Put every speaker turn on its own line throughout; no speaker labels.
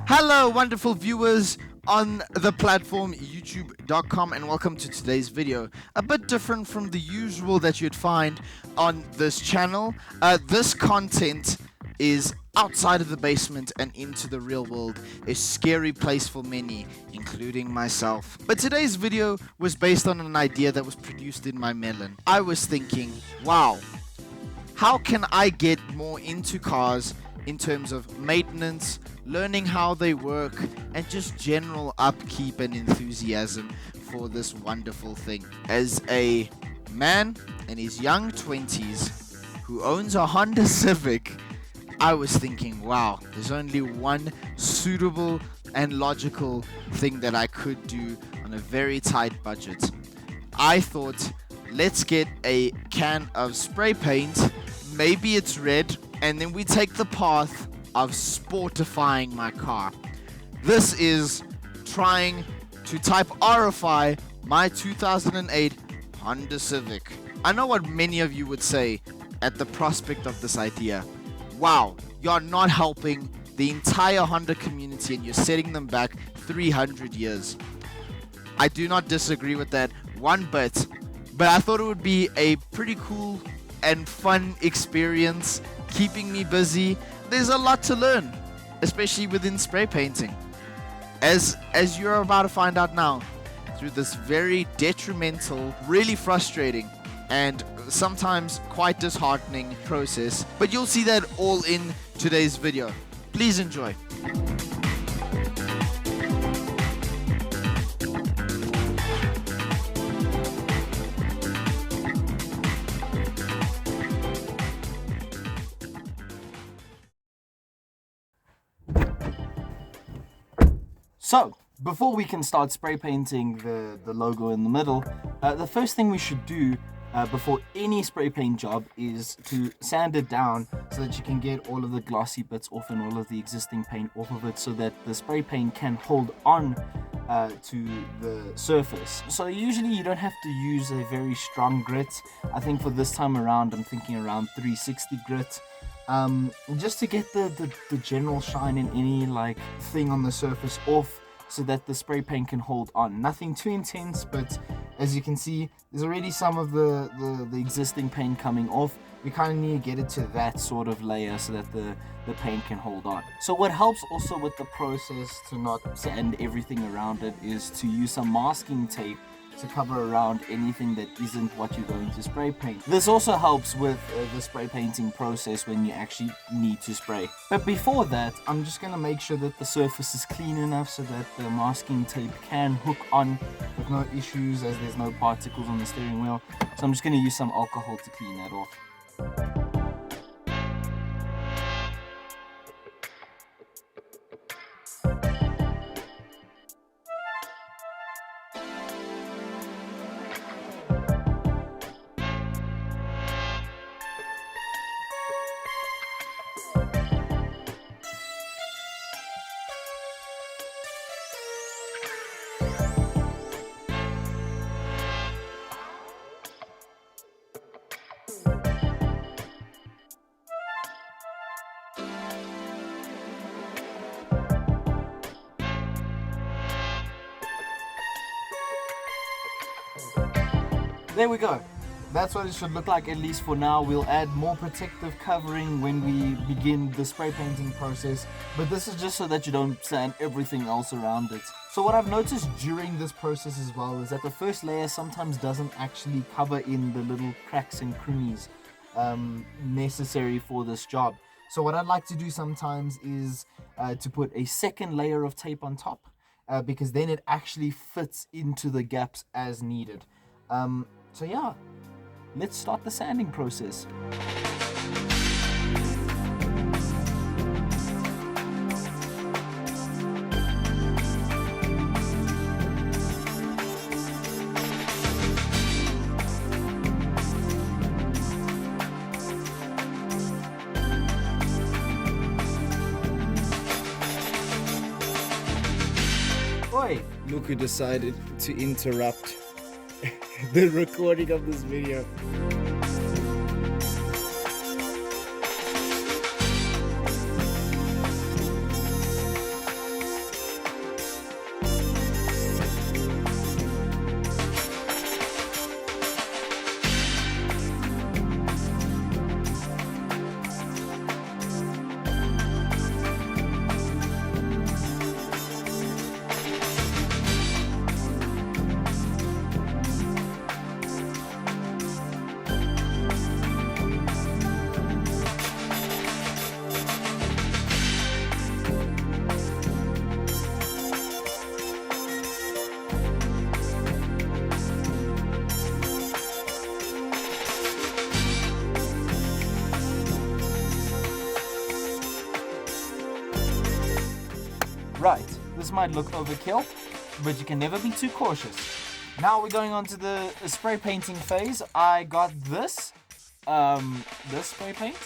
Hello, wonderful viewers on the platform youtube.com, and welcome to today's video. A bit different from the usual that you'd find on this channel. This content is outside of the basement and into the real world, a scary place for many, including myself. But today's video was based on an idea that was produced in my melon. I was thinking, wow, how can I get more into cars in terms of maintenance, learning how they work, and just general upkeep and enthusiasm for this wonderful thing. As a man in his young 20s who owns a Honda Civic, I was thinking, wow, there's only one suitable and logical thing that I could do on a very tight budget. I thought, let's get a can of spray paint, maybe it's red, and then we take the path of sportifying my car. This is trying to Type-Rify my 2008 Honda Civic. I know what many of you would say at the prospect of this idea. Wow, you're not helping the entire Honda community and you're setting them back 300 years. I do not disagree with that one bit, but I thought it would be a pretty cool and fun experience, keeping me busy. There's a lot to learn, especially within spray painting, as you're about to find out now through this very detrimental, really frustrating, and sometimes quite disheartening process. But you'll see that all in today's video. Please enjoy.
So, before we can start spray painting the logo in the middle, the first thing we should do before any spray paint job is to sand it down so that you can get all of the glossy bits off and all of the existing paint off of it, so that the spray paint can hold on to the surface. So usually you don't have to use a very strong grit. I think for this time around I'm thinking around 360 grit. Just to get the general shine in any like thing on the surface off, so that the spray paint can hold on. Nothing too intense, but as you can see, there's already some of the existing paint coming off. We kind of need to get it to that sort of layer so that the paint can hold on. So what helps also with the process to not sand everything around it is to use some masking tape to cover around anything that isn't what you're going to spray paint. This also helps with the spray painting process when you actually need to spray. But before that, I'm just going to make sure that the surface is clean enough so that the masking tape can hook on with no issues, as there's no particles on the steering wheel. So I'm just going to use some alcohol to clean that off. There we go. That's what it should look like, at least for now. We'll add more protective covering when we begin the spray painting process, but this is just so that you don't sand everything else around it. So what I've noticed during this process as well is that the first layer sometimes doesn't actually cover in the little cracks and crannies necessary for this job. So what I'd like to do sometimes is to put a second layer of tape on top, because then it actually fits into the gaps as needed. So yeah, let's start the sanding process. Oi,
Look who decided to interrupt the recording of this video.
Right, this might look overkill, but you can never be too cautious. Now we're going on to the spray painting phase. I got this spray paint,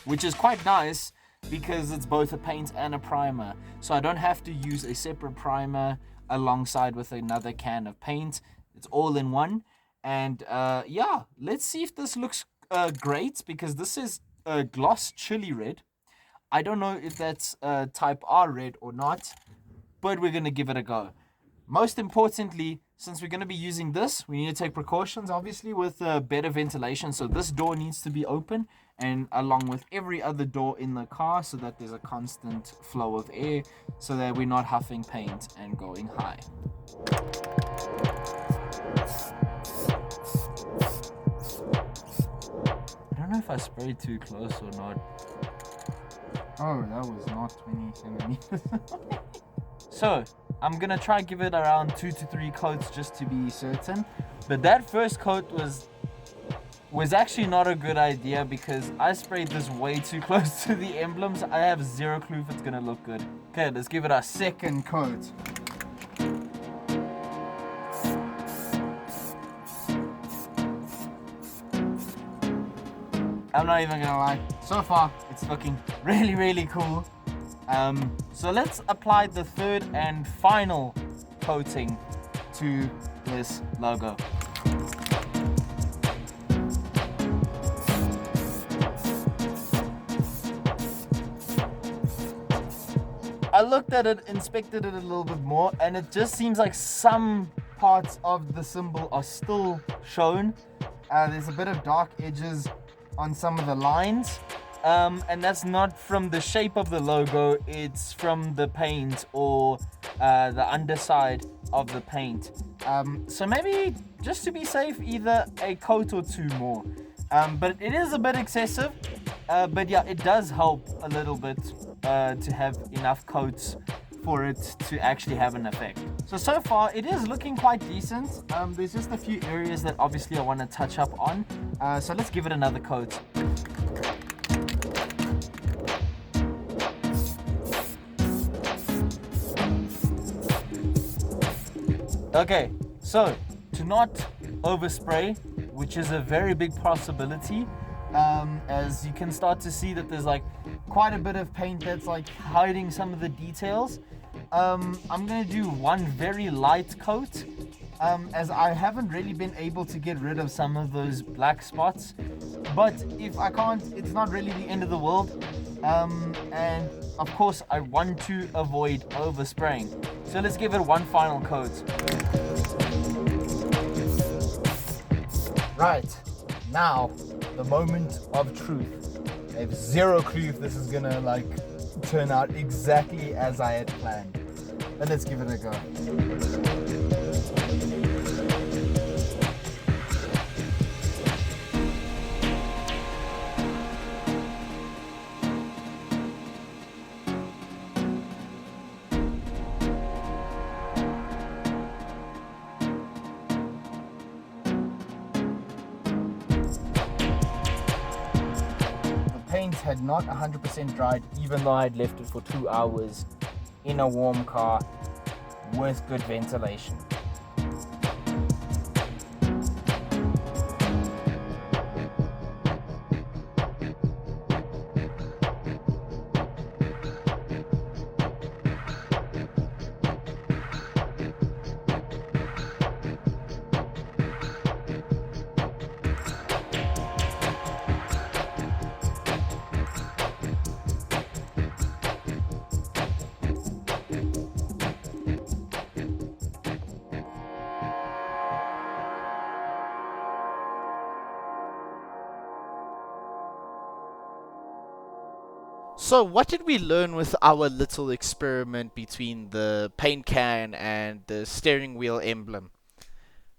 which is quite nice because it's both a paint and a primer. So I don't have to use a separate primer alongside with another can of paint. It's all in one. And yeah, let's see if this looks great, because this is gloss chili red. I don't know if that's type R red or not, but we're going to give it a go. Most importantly, since we're going to be using this, we need to take precautions, obviously, with better ventilation. So this door needs to be open, and along with every other door in the car, so that there's a constant flow of air, so that we're not huffing paint and going high. I don't know if I sprayed too close or not. Oh, that was not 20 centimeters. So, I'm gonna try give it around 2 to 3 coats just to be certain. But that first coat was actually not a good idea, because I sprayed this way too close to the emblems. I have zero clue if it's gonna look good. Okay, let's give it a second coat. I'm not even gonna lie, so far it's looking really, really cool. So let's apply the third and final coating to this logo. I looked at it, inspected it a little bit more, and it just seems like some parts of the symbol are still shown. There's a bit of dark edges on some of the lines, and that's not from the shape of the logo, it's from the paint or the underside of the paint. So maybe just to be safe, either a coat or 2 more. But it is a bit excessive, but yeah, it does help a little bit to have enough coats for it to actually have an effect. So far it is looking quite decent. There's just a few areas that obviously I want to touch up on, so let's give it another coat. Okay, so to not overspray, which is a very big possibility, as you can start to see that there's like quite a bit of paint that's like hiding some of the details. I'm gonna do one very light coat, as I haven't really been able to get rid of some of those black spots. But if I can't, it's not really the end of the world. And of course I want to avoid overspraying. So let's give it one final coat. Right, now the moment of truth. I have zero clue if this is gonna like turn out exactly as I had planned. But let's give it a go. Paint had not 100% dried, even though I had left it for 2 hours in a warm car with good ventilation.
So what did we learn with our little experiment between the paint can and the steering wheel emblem?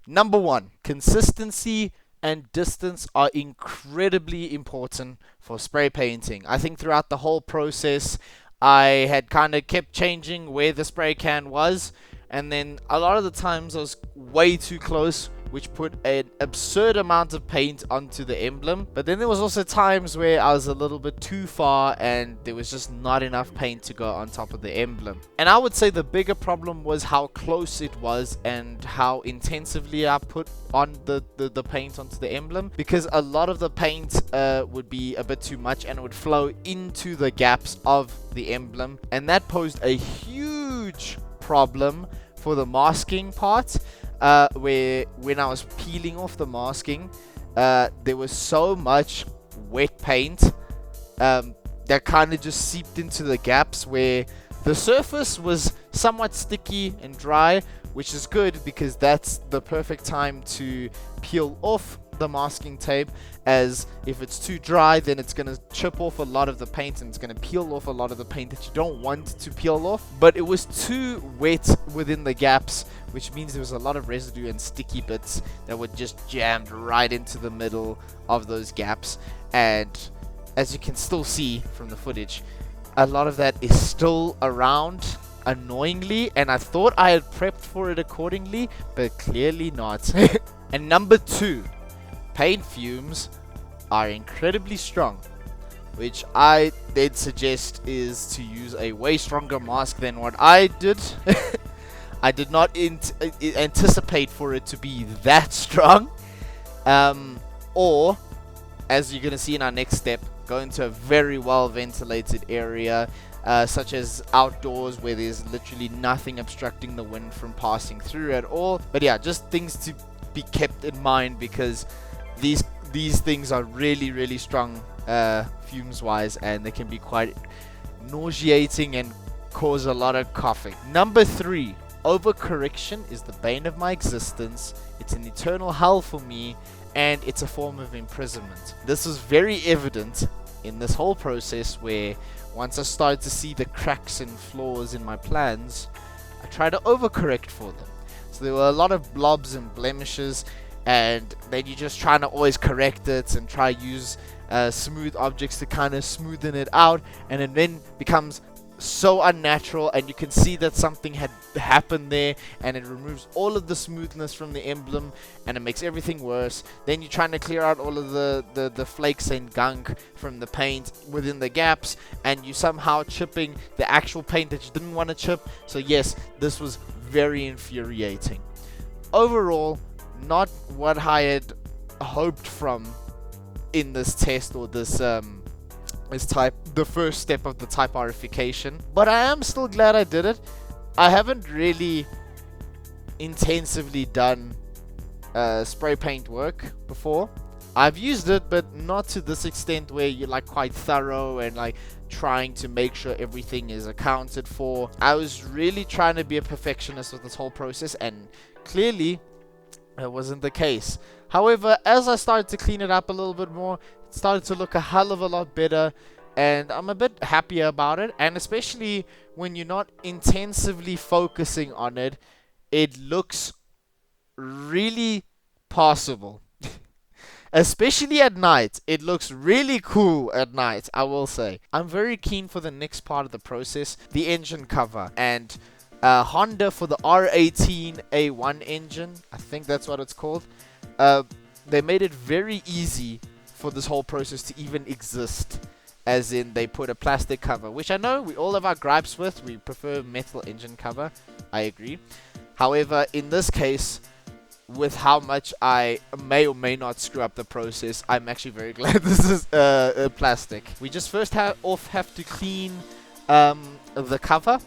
Number 1, consistency and distance are incredibly important for spray painting. I think throughout the whole process, I had kind of kept changing where the spray can was, and then a lot of the times I was way too close, which put an absurd amount of paint onto the emblem. But then there was also times where I was a little bit too far and there was just not enough paint to go on top of the emblem. And I would say the bigger problem was how close it was and how intensively I put on the paint onto the emblem, because a lot of the paint would be a bit too much and it would flow into the gaps of the emblem, and that posed a huge problem for the masking part, where when I was peeling off the masking, there was so much wet paint that kind of just seeped into the gaps, where the surface was somewhat sticky and dry, which is good because that's the perfect time to peel off the masking tape, as if it's too dry then it's going to chip off a lot of the paint and it's going to peel off a lot of the paint that you don't want to peel off. But it was too wet within the gaps, which means there was a lot of residue and sticky bits that were just jammed right into the middle of those gaps. And as you can still see from the footage, a lot of that is still around, annoyingly, and I thought I had prepped for it accordingly, but clearly not. And number 2, paint fumes are incredibly strong, which I then suggest is to use a way stronger mask than what I did. I did not anticipate for it to be that strong, or as you're going to see in our next step, go into a very well ventilated area, such as outdoors where there's literally nothing obstructing the wind from passing through at all. But yeah, just things to be kept in mind, because these things are really strong fumes wise, and they can be quite nauseating and cause a lot of coughing. Number 3, overcorrection is the bane of my existence. It's an eternal hell for me, and it's a form of imprisonment. This was very evident in this whole process, where once I started to see the cracks and flaws in my plans, I tried to overcorrect for them. So there were a lot of blobs and blemishes, and then you're just trying to always correct it and try use smooth objects to kind of smoothen it out, and it then becomes so unnatural, and you can see that something had happened there, and it removes all of the smoothness from the emblem, and it makes everything worse. Then you're trying to clear out all of the flakes and gunk from the paint within the gaps, and you somehow chipping the actual paint that you didn't want to chip. So yes, this was very infuriating. Overall, not what I had hoped from in this test, or this the first step of the Type-Rification, but I am still glad I did it. I haven't really intensively done spray paint work before. I've used it, but not to this extent where you're like quite thorough and like trying to make sure everything is accounted for. I was really trying to be a perfectionist with this whole process, and clearly it wasn't the case. However, as I started to clean it up a little bit more, it started to look a hell of a lot better, and I'm a bit happier about it. And especially when you're not intensively focusing on it, it looks really passable. Especially at night, it looks really cool at night, I will say. I'm very keen for the next part of the process, the engine cover, and Honda for the R18A1 engine, I think that's what it's called. They made it very easy for this whole process to even exist, as in they put a plastic cover, which I know we all have our gripes with. We prefer metal engine cover, I agree. Mihowever, in this case, with how much I may or may not screw up the process, I'm actually very glad this is plastic. We just first have to clean the cover,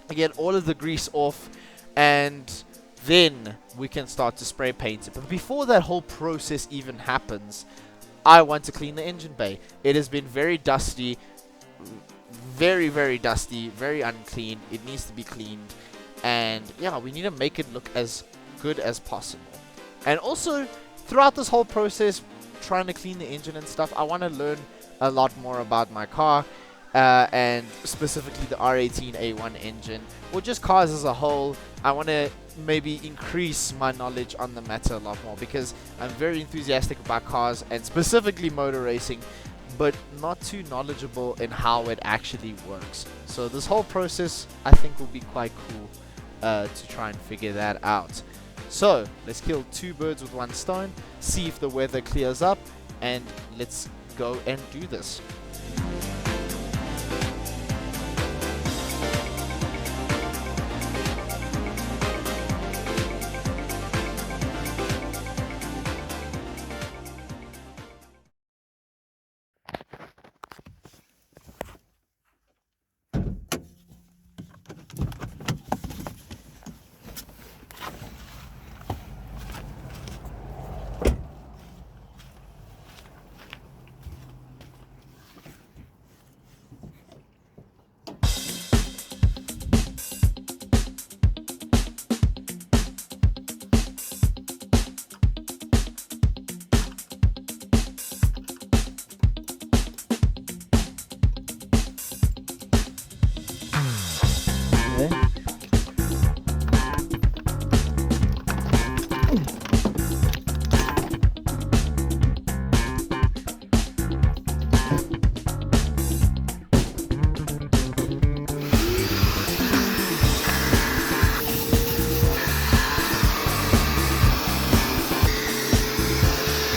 get all of the grease off, and then we can start to spray paint it. But before that whole process even happens, I want to clean the engine bay. It has been very dusty, very dusty, very unclean. It needs to be cleaned, and yeah, we need to make it look as good as possible. And also, throughout this whole process, trying to clean the engine and stuff, I want to learn a lot more about my car, and specifically the R18A1 engine, or just cars as a whole. I want to maybe increase my knowledge on the matter a lot more, because I'm very enthusiastic about cars and specifically motor racing, but not too knowledgeable in how it actually works. So this whole process, I think, will be quite cool to try and figure that out. So let's kill 2 birds with 1 stone, see if the weather clears up, and let's go and do this.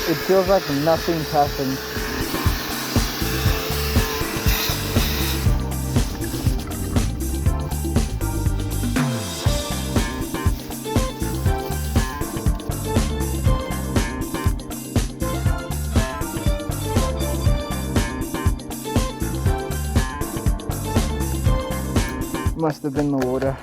It feels like nothing's happened. Must have been the water.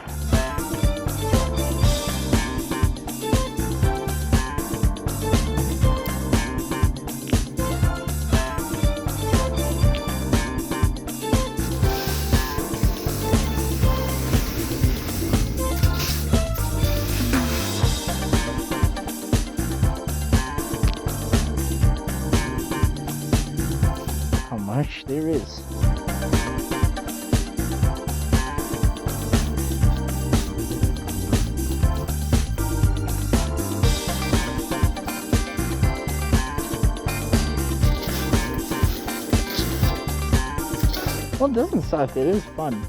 How much there is. Well, it doesn't suck, it is fun.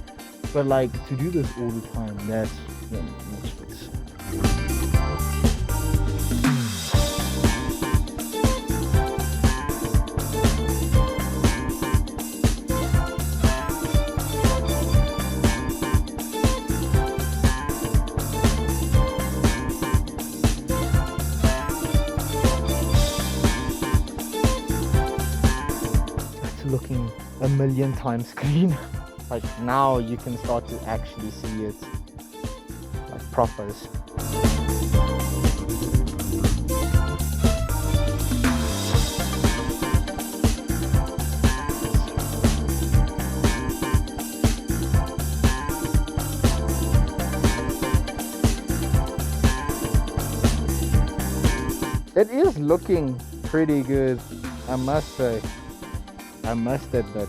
But like, to do this all the time, that's stress. It's looking a million times cleaner. Like now you can start to actually see it like propers. It is looking pretty good, I must say. I must admit.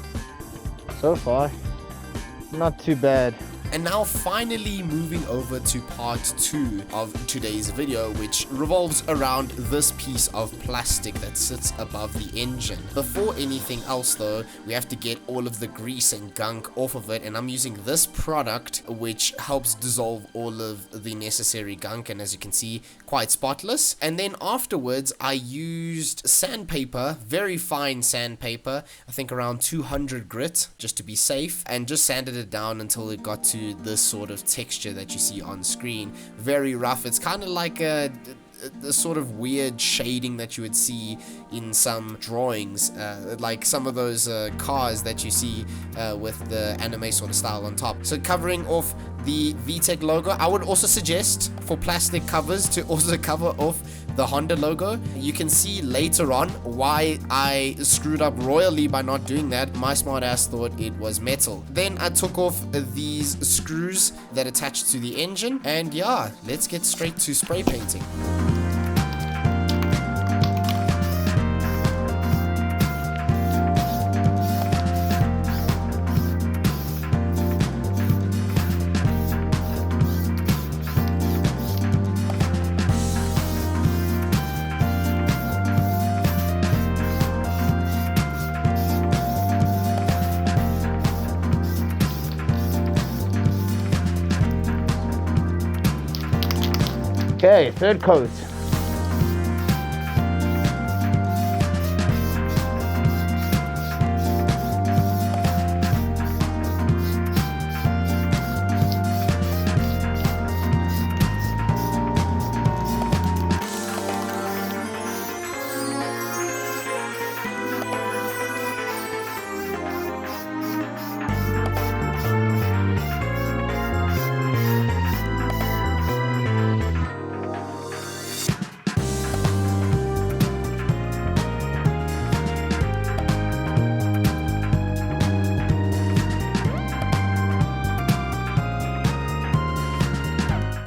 So far, not too bad.
And now finally moving over to part 2 of today's video, which revolves around this piece of plastic that sits above the engine. Before anything else though, we have to get all of the grease and gunk off of it, and I'm using this product which helps dissolve all of the necessary gunk, and as you can see, quite spotless. And then afterwards I used sandpaper, very fine sandpaper, I think around 200 grit just to be safe, and just sanded it down until it got to this sort of texture that you see on screen. Very rough. It's kind of like the sort of weird shading that you would see in some drawings, like some of those cars that you see with the anime sort of style on top. So covering off the VTEC logo, I would also suggest for plastic covers to also cover off the Honda logo. You can see later on why I screwed up royally by not doing that. My smart ass thought it was metal. Then I took off these screws that attach to the engine, and yeah, let's get straight to spray painting.
Okay, third coat.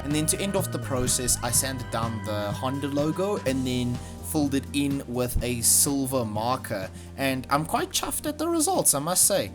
And then to end off the process, I sanded down the Honda logo and then filled it in with a silver marker. And I'm quite chuffed at the results, I must say.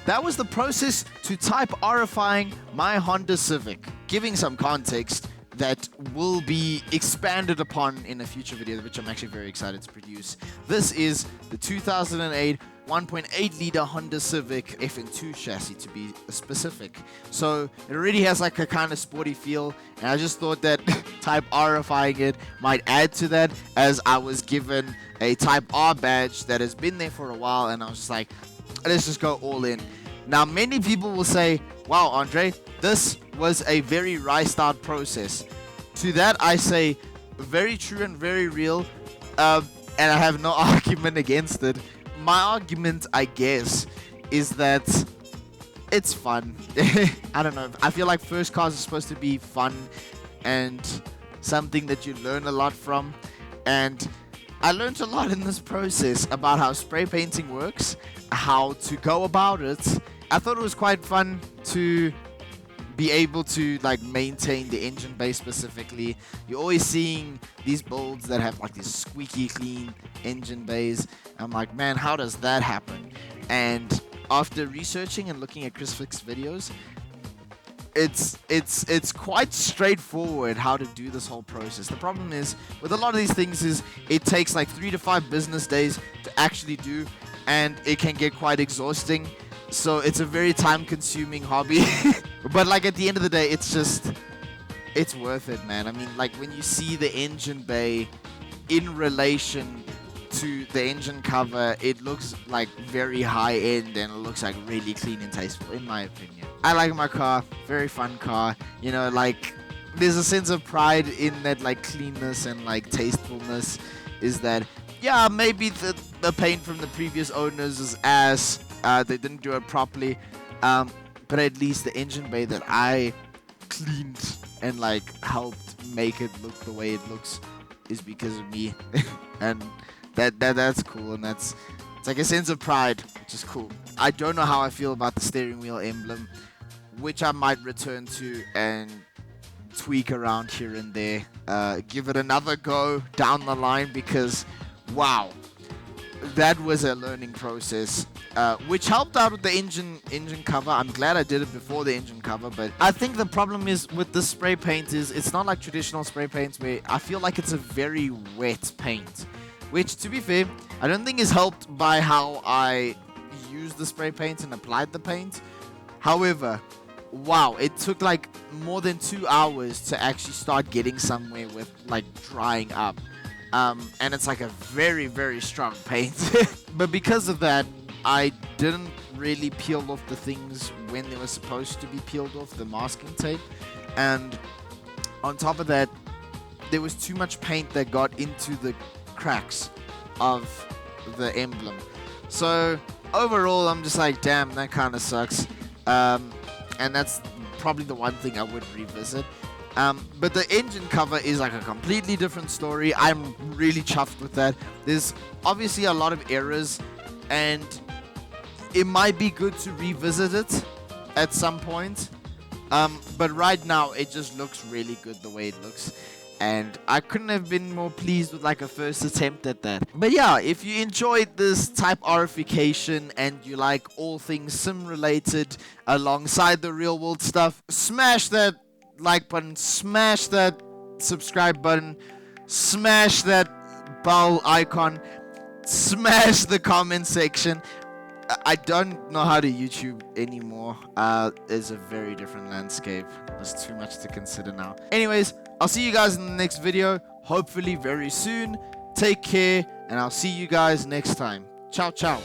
That was the process to Type-Rifying my Honda Civic. Giving some context that will be expanded upon in a future video, which I'm actually very excited to produce. This is the 2008 1.8 liter Honda Civic FN2 chassis, to be specific. So it already has like a kind of sporty feel, and I just thought that Type-Rifying it might add to that, as I was given a Type R badge that has been there for a while, and I was just like, let's just go all in. Now, many people will say, wow, Andre, this was a very riced out process. To that, I say, very true and very real, and I have no argument against it. My argument, I guess, is that it's fun. I don't know. I feel like first cars are supposed to be fun and something that you learn a lot from. And I learned a lot in this process about how spray painting works, how to go about it. I thought it was quite fun to be able to like maintain the engine bay specifically. You're always seeing these builds that have like these squeaky clean engine bays. I'm like, man, how does that happen? And after researching and looking at Chris Flick's videos, it's quite straightforward how to do this whole process. The problem is with a lot of these things is it takes like 3 to 5 business days to actually do, and it can get quite exhausting. So it's a very time-consuming hobby. But like at the end of the day, it's worth it, man. I mean, like when you see the engine bay in relation to the engine cover, it looks like very high-end, and it looks like really clean and tasteful, in my opinion. I like my car, very fun car. You know, like there's a sense of pride in that, like cleanness and like tastefulness. Is that, yeah, maybe the paint from the previous owners is ass. They didn't do it properly, but at least the engine bay that I cleaned and like helped make it look the way it looks is because of me. And that's cool, and it's like a sense of pride, which is cool. I don't know how I feel about the steering wheel emblem, which I might return to and tweak around here and there, give it another go down the line, because wow, that was a learning process, which helped out with the engine cover. I'm glad I did it before the engine cover, but I think the problem is with this spray paint is it's not like traditional spray paints where I feel like it's a very wet paint, which, to be fair, I don't think is helped by how I used the spray paint and applied the paint. However, wow, it took like more than 2 hours to actually start getting somewhere with like drying up. And it's like a very, very strong paint. But because of that, I didn't really peel off the things when they were supposed to be peeled off, the masking tape. And on top of that, there was too much paint that got into the cracks of the emblem. So overall, I'm just like, damn, that kind of sucks. And that's probably the one thing I would revisit. But the engine cover is like a completely different story. I'm really chuffed with that. There's obviously a lot of errors, and it might be good to revisit it at some point. But right now, it just looks really good the way it looks. and I couldn't have been more pleased with like a first attempt at that. But yeah, if you enjoyed this Type-Rification and you like all things sim related alongside the real world stuff, smash that like button, smash that subscribe button, smash that bell icon, smash the comment section. I don't know how to YouTube anymore. It's a very different landscape. There's too much to consider now. Anyways, I'll see you guys in the next video, hopefully very soon. Take care, and I'll see you guys next time. Ciao, ciao.